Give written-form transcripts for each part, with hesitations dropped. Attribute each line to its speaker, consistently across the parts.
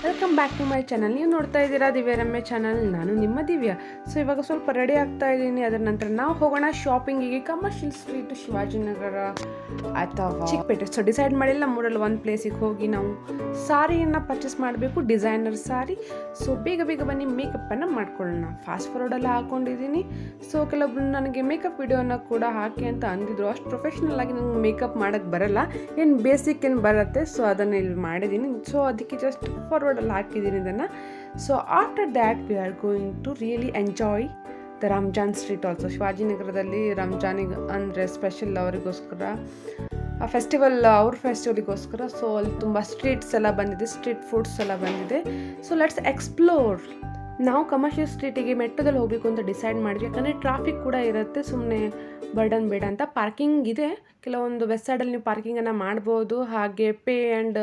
Speaker 1: Welcome back to my channel. ನೀವು ನೋಡ್ತಾ ಇದ್ದೀರಾ ದಿವ್ಯ ರಮ್ಯ ಚಾನಲ್. ನಾನು ನಿಮ್ಮ ದಿವ್ಯ. ಸೊ ಇವಾಗ ಸ್ವಲ್ಪ ರೆಡಿ ಆಗ್ತಾ ಇದ್ದೀನಿ. ಅದರ ನಂತರ ನಾವು ಹೋಗೋಣ ಶಾಪಿಂಗಿಗೆ ಕಮರ್ಷಿಯಲ್ ಸ್ಟ್ರೀಟ್, ಶಿವಾಜಿನಗರ ಅಥವಾ ಚಿಕ್ಕಪೇಟೆ. ಸೊ ಡಿಸೈಡ್ ಮಾಡಿಲ್ಲ, ಮೂರಲ್ಲಿ ಒಂದು ಪ್ಲೇಸಿಗೆ ಹೋಗಿ ನಾವು ಸಾರಿಯನ್ನು ಪರ್ಚೇಸ್ ಮಾಡಬೇಕು, ಡಿಸೈನರ್ ಸಾರಿ. ಸೊ ಬೇಗ ಬೇಗ ಬನ್ನಿ ಮೇಕಪ್ಪನ್ನು ಮಾಡ್ಕೊಳ್ಳೋಣ. ಫಾಸ್ಟ್ ಫಾರ್ವರ್ಡೆಲ್ಲ ಹಾಕ್ಕೊಂಡಿದ್ದೀನಿ. ಸೊ ಕೆಲವೊಬ್ರು ನನಗೆ ಮೇಕಪ್ ವಿಡಿಯೋನ ಕೂಡ ಹಾಕಿ ಅಂತ ಅಂದಿದ್ರು. ಅಷ್ಟು ಪ್ರೊಫೆಷ್ನಲ್ ಆಗಿ ನಂಗೆ ಮೇಕಪ್ ಮಾಡೋಕ್ಕೆ ಬರಲ್ಲ, ಏನು ಬೇಸಿಕ್ ಏನು ಬರುತ್ತೆ. ಸೊ ಅದನ್ನು ಇಲ್ಲಿ ಮಾಡಿದ್ದೀನಿ. ಸೊ ಅದಕ್ಕೆ ಜಸ್ಟ್ ಫಾರ್ವರ್ಡಲ್ಲಿ ಹಾಕಿದ್ದೀನಿ ಇದನ್ನು. So after that we are going to really enjoy the Ramzan street also. ಶಿವಾಜಿನಗರದಲ್ಲಿ ರಂಜಾನಿಗೆ ಅಂದರೆ ಸ್ಪೆಷಲ್ ಅವರಿಗೋಸ್ಕರ ಆ ಫೆಸ್ಟಿವಲ್, ಅವ್ರ ಫೆಸ್ಟಿವಲಿಗೋಸ್ಕರ. ಸೊ ಅಲ್ಲಿ ತುಂಬ ಸ್ಟ್ರೀಟ್ಸ್ ಎಲ್ಲ ಬಂದಿದೆ, ಸ್ಟ್ರೀಟ್ ಫುಡ್ಸ್ ಎಲ್ಲ ಬಂದಿದೆ. So let's explore. ನಾವು ಕಮರ್ಷಿಯಲ್ ಸ್ಟ್ರೀಟಿಗೆ ಮೆಟ್ರೋದಲ್ಲಿ ಹೋಗಬೇಕು ಅಂತ ಡಿಸೈಡ್ ಮಾಡಿದ್ವಿ, ಯಾಕಂದರೆ ಟ್ರಾಫಿಕ್ ಕೂಡ ಇರುತ್ತೆ, ಸುಮ್ಮನೆ ಬರ್ಡನ್ ಬೇಡ ಅಂತ. ಪಾರ್ಕಿಂಗ್ ಇದೆ, ಕೆಲವೊಂದು ವೆಸ್ಟ್ ಸೈಡಲ್ಲಿ ನೀವು ಪಾರ್ಕಿಂಗನ್ನು ಮಾಡ್ಬೋದು. ಹಾಗೆ ಪೇ ಆ್ಯಂಡ್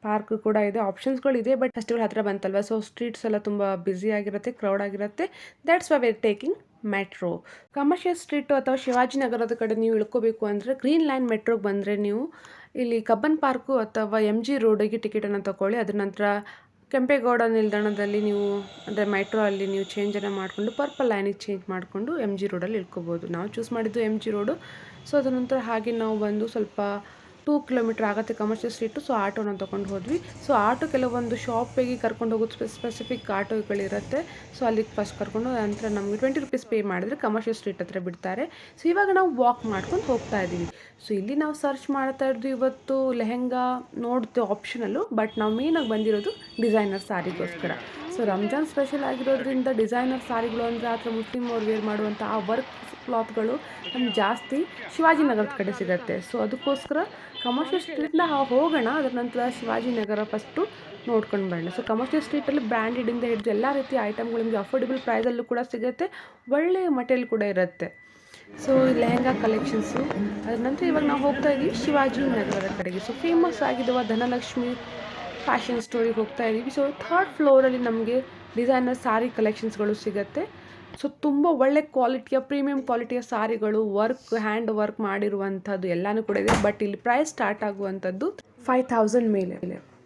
Speaker 1: ಪಾರ್ಕ್ ಕೂಡ ಇದೆ, ಆಪ್ಷನ್ಸ್ಗಳಿದೆ. ಬಟ್ ಫೆಸ್ಟಿವಲ್ ಹತ್ತಿರ ಬಂತಲ್ವ, ಸೊ ಸ್ಟ್ರೀಟ್ಸ್ ಎಲ್ಲ ತುಂಬ ಬ್ಯುಸಿ ಆಗಿರುತ್ತೆ, ಕ್ರೌಡ್ ಆಗಿರುತ್ತೆ. That's why we're taking metro. Commercial street ಅಥವಾ ಶಿವಾಜಿನಗರದ ಕಡೆ ನೀವು ಇಳ್ಕೋಬೇಕು ಅಂದರೆ ಗ್ರೀನ್ ಲೈನ್ ಮೆಟ್ರೋಗೆ ಬಂದರೆ ನೀವು ಇಲ್ಲಿ ಕಬ್ಬನ್ ಪಾರ್ಕು ಅಥವಾ MG ರೋಡಿಗೆ ಟಿಕೆಟನ್ನು ತೊಗೊಳ್ಳಿ. ಅದರ ನಂತರ ಕೆಂಪೇಗೌಡ ನಿಲ್ದಾಣದಲ್ಲಿ ನೀವು ಅಂದರೆ ಮೆಟ್ರೋ ಅಲ್ಲಿ ನೀವು ಚೇಂಜನ್ನು ಮಾಡಿಕೊಂಡು ಪರ್ಪಲ್ ಲೈನಿಗೆ ಚೇಂಜ್ ಮಾಡಿಕೊಂಡು MG ರೋಡಲ್ಲಿ ಇಳ್ಕೊಬೋದು. ನಾವು ಚೂಸ್ ಮಾಡಿದ್ದು MG ರೋಡು. ಸೊ ಅದರ ನಂತರ ಹಾಗೆ ನಾವು ಬಂದು ಸ್ವಲ್ಪ 2 ಕಿಲೋಮೀಟ್ರ್ ಆಗುತ್ತೆ ಕಮರ್ಷಿಯಲ್ ಸ್ಟ್ರೀಟು. ಸೊ ಆಟೋನ ತೊಗೊಂಡು ಹೋದ್ವಿ. ಸೊ ಆಟೋ ಕೆಲವೊಂದು ಶಾಪಿಗೆ ಕರ್ಕೊಂಡು ಹೋಗೋದು ಸ್ಪೆಸಿಫಿಕ್ ಆಟೋಗಳಿರುತ್ತೆ. ಸೊ ಅಲ್ಲಿಗೆ ಫಸ್ಟ್ ಕರ್ಕೊಂಡು ನಂತರ ನಮಗೆ 20 ರೂಪೀಸ್ ಪೇ ಮಾಡಿದ್ರೆ ಕಮರ್ಷಿಯಲ್ ಸ್ಟ್ರೀಟ್ ಹತ್ರ ಬಿಡ್ತಾರೆ. ಸೊ ಇವಾಗ ನಾವು ವಾಕ್ ಮಾಡ್ಕೊಂಡು ಹೋಗ್ತಾ ಇದ್ದೀವಿ. ಸೊ ಇಲ್ಲಿ ನಾವು ಸರ್ಚ್ ಮಾಡ್ತಾ ಇರೋದು ಇವತ್ತು ಲೆಹೆಂಗಾ ನೋಡ್ತೀವಿ ಆಪ್ಷನಲ್ಲು, ಬಟ್ ನಾವು ಮೇನಾಗಿ ಬಂದಿರೋದು ಡಿಸೈನರ್ ಸಾರಿಗೋಸ್ಕರ. ಸೊ ರಂಜಾನ್ ಸ್ಪೆಷಲ್ ಆಗಿರೋದ್ರಿಂದ ಡಿಸೈನರ್ ಸಾರಿಗಳು ಅಂದರೆ ಆ ಥರ ಮುಸ್ಲಿಮ್ ಅವ್ರು ವೇರ್ ಮಾಡುವಂಥ ಆ ವರ್ಕ್ ಕ್ಲಾತ್ಗಳು ನಮ್ಗೆ ಜಾಸ್ತಿ ಶಿವಾಜಿನಗರದ ಕಡೆ ಸಿಗುತ್ತೆ. ಸೊ ಅದಕ್ಕೋಸ್ಕರ ಕಮರ್ಷಿಯಲ್ ಸ್ಟ್ರೀಟ್ನ ಹೋಗೋಣ, ಅದರ ನಂತರ ಶಿವಾಜಿನಗರ ಫಸ್ಟು ನೋಡ್ಕೊಂಡು ಬರೋಣ. ಸೊ ಕಮರ್ಷಿಯಲ್ ಸ್ಟ್ರೀಟಲ್ಲಿ ಬ್ರ್ಯಾಂಡೆಡಿಂದ ಹಿಡಿದು ಎಲ್ಲ ರೀತಿಯ ಐಟಮ್ಗಳು ನಿಮಗೆ ಅಫೋರ್ಡೆಬಲ್ ಪ್ರೈಸಲ್ಲೂ ಕೂಡ ಸಿಗುತ್ತೆ, ಒಳ್ಳೆಯ ಮಟೀರಿಯಲ್ ಕೂಡ ಇರುತ್ತೆ. So lehenga collections. ಅದರ ನಂತರ ಇವಾಗ ನಾವು ಹೋಗ್ತಾ ಇದ್ದೀವಿ ಶಿವಾಜಿನಗರದ ಕಡೆಗೆ. ಸೊ ಫೇಮಸ್ ಆಗಿರುವ ಧನಲಕ್ಷ್ಮಿ ಫ್ಯಾಷನ್ ಸ್ಟೋರಿಗೆ ಹೋಗ್ತಾ ಇದ್ದೀವಿ. ಸೊ 3rd ಫ್ಲೋರಲ್ಲಿ ನಮಗೆ ಡಿಸೈನರ್ ಸಾರಿ ಕಲೆಕ್ಷನ್ಸ್ಗಳು ಸಿಗುತ್ತೆ. ಸೊ ತುಂಬ ಒಳ್ಳೆ ಕ್ವಾಲಿಟಿಯ ಪ್ರೀಮಿಯಂ ಕ್ವಾಲಿಟಿಯ ಸಾರಿಗಳು, ವರ್ಕ್ ಹ್ಯಾಂಡ್ ವರ್ಕ್ ಮಾಡಿರುವಂಥದ್ದು ಎಲ್ಲನೂ ಕೂಡ ಇದೆ. ಬಟ್ ಇಲ್ಲಿ ಪ್ರೈಸ್ ಸ್ಟಾರ್ಟ್ ಆಗುವಂಥದ್ದು 5000 ಮೇಲೆ.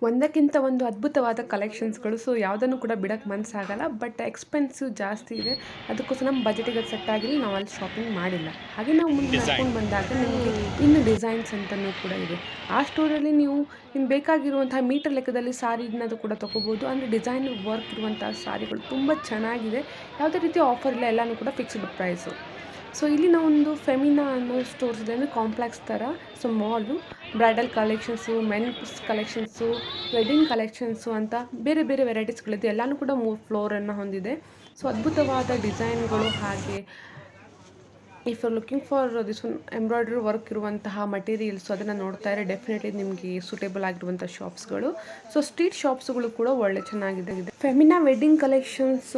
Speaker 1: ಒಂದಕ್ಕಿಂತ ಒಂದು ಅದ್ಭುತವಾದ ಕಲೆಕ್ಷನ್ಸ್ಗಳು. ಸೊ ಯಾವುದನ್ನು ಕೂಡ ಬಿಡೋಕ್ಕೆ ಮನಸ್ಸಾಗಲ್ಲ, ಬಟ್ ಎಕ್ಸ್ಪೆನ್ಸಿವ್ ಜಾಸ್ತಿ ಇದೆ. ಅದಕ್ಕೋಸ್ಕರ ನಮ್ಮ ಬಜೆಟಿಗೆ ಸೆಟ್ ಆಗಿಲ್ಲ, ನಾವು ಅಲ್ಲಿ ಶಾಪಿಂಗ್ ಮಾಡಿಲ್ಲ. ಹಾಗೆ ನಾವು ಮುಂದೆ ನಡ್ಕೊಂಡು ಬಂದಾಗ ನಿಮಗೆ ಇನ್ನು ಡಿಸೈನ್ಸ್ ಅಂತಲೂ ಕೂಡ ಇದೆ. ಆ ಸ್ಟೋರಲ್ಲಿ ನೀವು ನಿಮ್ಗೆ ಬೇಕಾಗಿರುವಂತಹ ಮೀಟರ್ ಲೆಕ್ಕದಲ್ಲಿ ಸಾರಿನದು ಕೂಡ ತೊಗೋಬೋದು. ಅಂದರೆ ಡಿಸೈನ್ ವರ್ಕ್ ಇರುವಂತಹ ಸಾರಿಗಳು ತುಂಬ ಚೆನ್ನಾಗಿದೆ, ಯಾವುದೇ ರೀತಿ ಆಫರ್ ಇಲ್ಲ, ಎಲ್ಲನೂ ಕೂಡ ಫಿಕ್ಸ್ಡ್ ಪ್ರೈಸು. ಸೊ ಇಲ್ಲಿ ನಾವೊಂದು ಫೆಮಿನಾ ಅನ್ನೋ ಸ್ಟೋರ್ಸ್ ಇದೆ, ಅಂದರೆ ಕಾಂಪ್ಲೆಕ್ಸ್ ಥರ. So mall bridal collections, men's collections, wedding collections ಅಂತ ಬೇರೆ ಬೇರೆ ವೆರೈಟೀಸ್ಗಳಿದೆ. ಎಲ್ಲನೂ ಕೂಡ 3 ಫ್ಲೋರನ್ನು ಹೊಂದಿದೆ. ಸೊ ಅದ್ಭುತವಾದ ಡಿಸೈನ್ಗಳು. ಹಾಗೆ if you looking for this one embroidery work ಇರುವಂತಹ ಮಟೀರಿಯಲ್ಸು, ಅದನ್ನು ನೋಡ್ತಾ ಇದ್ರೆ ಡೆಫಿನೆಟ್ಲಿ ನಿಮಗೆ ಸೂಟೇಬಲ್ ಆಗಿರುವಂಥ ಶಾಪ್ಸ್ಗಳು. ಸೊ ಸ್ಟ್ರೀಟ್ ಶಾಪ್ಸ್ಗಳು ಕೂಡ ಒಳ್ಳೆ ಚೆನ್ನಾಗಿದೆ. ಫೆಮಿನಾ ವೆಡ್ಡಿಂಗ್ ಕಲೆಕ್ಷನ್ಸ್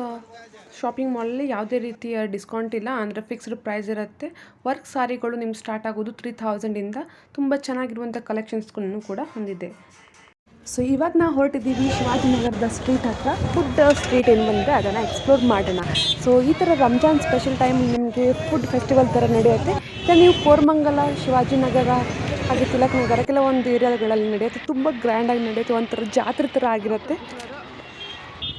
Speaker 1: ಶಾಪಿಂಗ್ ಮಾಲಲ್ಲಿ ಯಾವುದೇ ರೀತಿಯ ಡಿಸ್ಕೌಂಟ್ ಇಲ್ಲ, ಅಂದರೆ ಫಿಕ್ಸ್ಡ್ ಪ್ರೈಸ್ ಇರುತ್ತೆ. ವರ್ಕ್ ಸಾರಿಗಳು ನಿಮ್ಗೆ ಸ್ಟಾರ್ಟ್ ಆಗೋದು 3000ಇಂದ. ತುಂಬ ಚೆನ್ನಾಗಿರುವಂಥ ಕಲೆಕ್ಷನ್ಸ್ಗಳನ್ನು ಕೂಡ ಹೊಂದಿದೆ. ಸೊ ಇವಾಗ ನಾವು ಹೊರಟಿದ್ದೀವಿ ಶಿವಾಜಿನಗರದ ಸ್ಟ್ರೀಟ್ ಹತ್ರ. ಫುಡ್ ಸ್ಟ್ರೀಟ್ ಏನು ಬಂದರೆ ಅದನ್ನು ಎಕ್ಸ್ಪ್ಲೋರ್ ಮಾಡೋಣ. ಸೊ ಈ ಥರ ರಂಜಾನ್ ಸ್ಪೆಷಲ್ ಟೈಮ್ ನಿಮಗೆ ಫುಡ್ ಫೆಸ್ಟಿವಲ್ ಥರ ನಡೆಯುತ್ತೆ. ಇಲ್ಲ ನೀವು ಕೋರಮಂಗಲ, ಶಿವಾಜಿನಗರ ಹಾಗೆ ತಿಲಕ್ ನಗರ ಕೆಲವೊಂದು ಏರಿಯಾಗಳಲ್ಲಿ ನಡೆಯುತ್ತೆ, ತುಂಬ ಗ್ರ್ಯಾಂಡಾಗಿ ನಡೆಯುತ್ತೆ, ಒಂಥರ ಜಾತ್ರೆ ಥರ ಆಗಿರುತ್ತೆ.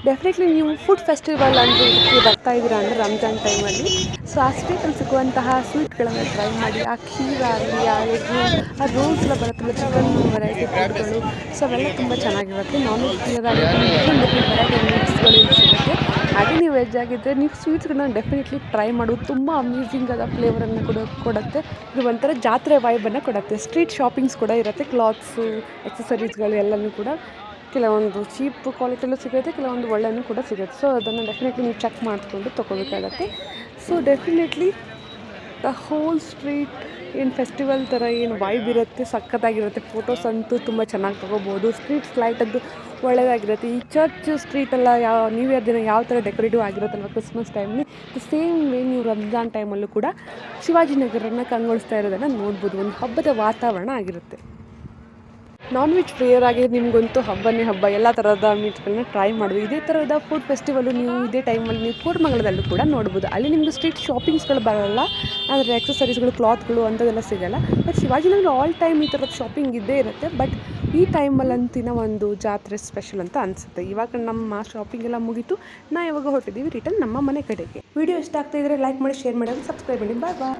Speaker 1: ಡೆಫಿನೆಟ್ಲಿ ನೀವು ಫುಡ್ ಫೆಸ್ಟಿವಲ್ ಅಂದರೆ ಇದಕ್ಕೆ ಬರ್ತಾ ಇದ್ದೀರಾ ಅಂದರೆ ರಂಜಾನ್ ಟೈಮಲ್ಲಿ. ಸೊ ಆ ಸ್ಟ್ರೀಟಲ್ಲಿ ಸಿಗುವಂತಹ ಸ್ವೀಟ್ಗಳನ್ನು ಟ್ರೈ ಮಾಡಿ. ಆ ಖೀರ್ ಆಗಲಿ, ಆ ಎಗ್ಗು, ಆ ರೋಲ್ಸ್ ಎಲ್ಲ ಬರುತ್ತಲ್ಲ, ಚಿಕನ್ ವೆರೈಟಿ ಫುಡ್ಗಳು. ಸೊ ಅವೆಲ್ಲ ತುಂಬ ಚೆನ್ನಾಗಿರುತ್ತೆ. ನಾನ್ ವೆಜ್ ತಿನ್ನೋದಾಗಿ ಡಿಫ್ರೆಂಟ್ ವೆರೈಟಿ ಮೀಟ್ಸ್ಗಳು ಇಲ್ಲಿ ಸಿಗುತ್ತೆ. ಹಾಗೆ ನೀವು ವೆಜ್ ಆಗಿದ್ದರೆ ನೀವು ಸ್ವೀಟ್ಸ್ಗಳನ್ನ ಡೆಫಿನೆಟ್ಲಿ ಟ್ರೈ ಮಾಡೋದು. ತುಂಬ ಅಮೇಝಿಂಗ್ ಆದ ಫ್ಲೇವರನ್ನು ಕೊಡುತ್ತೆ. ಇದು ಒಂಥರ ಜಾತ್ರೆ ವೈಬನ್ನು ಕೊಡುತ್ತೆ. ಸ್ಟ್ರೀಟ್ ಶಾಪಿಂಗ್ಸ್ ಕೂಡ ಇರುತ್ತೆ, ಕ್ಲಾತ್ಸು, ಎಕ್ಸಸರೀಸ್ಗಳು ಎಲ್ಲನೂ ಕೂಡ ಕೆಲವೊಂದು ಚೀಪ್ ಕ್ವಾಲಿಟಿಯಲ್ಲೂ ಸಿಗುತ್ತೆ, ಕೆಲವೊಂದು ಒಳ್ಳೆಯೂ ಕೂಡ ಸಿಗುತ್ತೆ. ಸೊ ಅದನ್ನು ಡೆಫಿನೆಟ್ಲಿ ನೀವು ಚೆಕ್ ಮಾಡಿಕೊಂಡು ತೊಗೋಬೇಕಾಗತ್ತೆ. So definitely the whole street ಏನು ಫೆಸ್ಟಿವಲ್ ಥರ ಏನು ವೈಬ್ ಇರುತ್ತೆ, ಸಖತ್ತಾಗಿರುತ್ತೆ. ಫೋಟೋಸ್ ಅಂತೂ ತುಂಬ ಚೆನ್ನಾಗಿ ತೊಗೋಬೋದು. ಸ್ಟ್ರೀಟ್ಸ್ ಲೈಟದ್ದು ಒಳ್ಳೆಯದಾಗಿರುತ್ತೆ. ಈ ಚರ್ಚ್ ಸ್ಟ್ರೀಟೆಲ್ಲ ನ್ಯೂ ಇಯರ್ ದಿನ ಯಾವ ಥರ ಡೆಕೋರೇಟಿವ್ ಆಗಿರುತ್ತಲ್ವ ಕ್ರಿಸ್ಮಸ್ ಟೈಮಲ್ಲಿ, ದ ಸೇಮ್ ವೇ ನೀವು ರಂಜಾನ್ ಟೈಮಲ್ಲೂ ಕೂಡ ಶಿವಾಜಿನಗರನ ಕಂಗೊಳಿಸ್ತಾ ಇರೋದನ್ನು ನೋಡ್ಬೋದು. ಒಂದು ಹಬ್ಬದ ವಾತಾವರಣ ಆಗಿರುತ್ತೆ. ನಾನ್ ವೆಜ್ ಪ್ರಿಯರ್ ಆಗಿ ನಿಮಗಂತೂ ಹಬ್ಬನೇ ಹಬ್ಬ. ಎಲ್ಲ ಥರದ ಮೀಟ್ಸ್ಗಳನ್ನ ಟ್ರೈ ಮಾಡಿದ್ವಿ. ಇದೇ ಥರದ ಫುಡ್ ಫೆಸ್ಟಿವಲ್ಲು ನೀವು ಇದೇ ಟೈಮಲ್ಲಿ ನೀವು ಕೋರಮಂಗಲದಲ್ಲೂ ಕೂಡ ನೋಡ್ಬೋದು. ಅಲ್ಲಿ ನಿಮಗೆ ಸ್ಟ್ರೀಟ್ ಶಾಪಿಂಗ್ಸ್ಗಳು ಬರೋಲ್ಲ, ಅಂದರೆ ಎಕ್ಸಸರೀಸ್ಗಳು, ಕ್ಲಾತ್ಗಳು ಅಂಥದ್ದೆಲ್ಲ ಸಿಗೋಲ್ಲ. ಬಟ್ ಶಿವಾಜಿನಗರ ಆಲ್ ಟೈಮ್ ಈ ಥರದ ಶಾಪಿಂಗ್ ಇದ್ದೇ ಇರುತ್ತೆ. ಬಟ್ ಈ ಟೈಮಲ್ಲಂತಿನ ಒಂದು ಜಾತ್ರೆ ಸ್ಪೆಷಲ್ ಅಂತ ಅನಿಸುತ್ತೆ. ಇವಾಗ ನಮ್ಮ ಶಾಪಿಂಗ್ ಎಲ್ಲ ಮುಗೀತು. ಇವಾಗ ಹೊರಟಿದ್ದೀವಿ ರಿಟರ್ನ್ ನಮ್ಮ ಮನೆ ಕಡೆಗೆ. ವಿಡಿಯೋ ಇಷ್ಟ ಆಗ್ತಾ ಇದ್ರೆ ಲೈಕ್ ಮಾಡಿ, ಶೇರ್ ಮಾಡಿ, ಸಬ್ಸ್ಕ್ರೈಬ್ ಮಾಡಿ. ಬಾಯ್ ಬಾಯ್.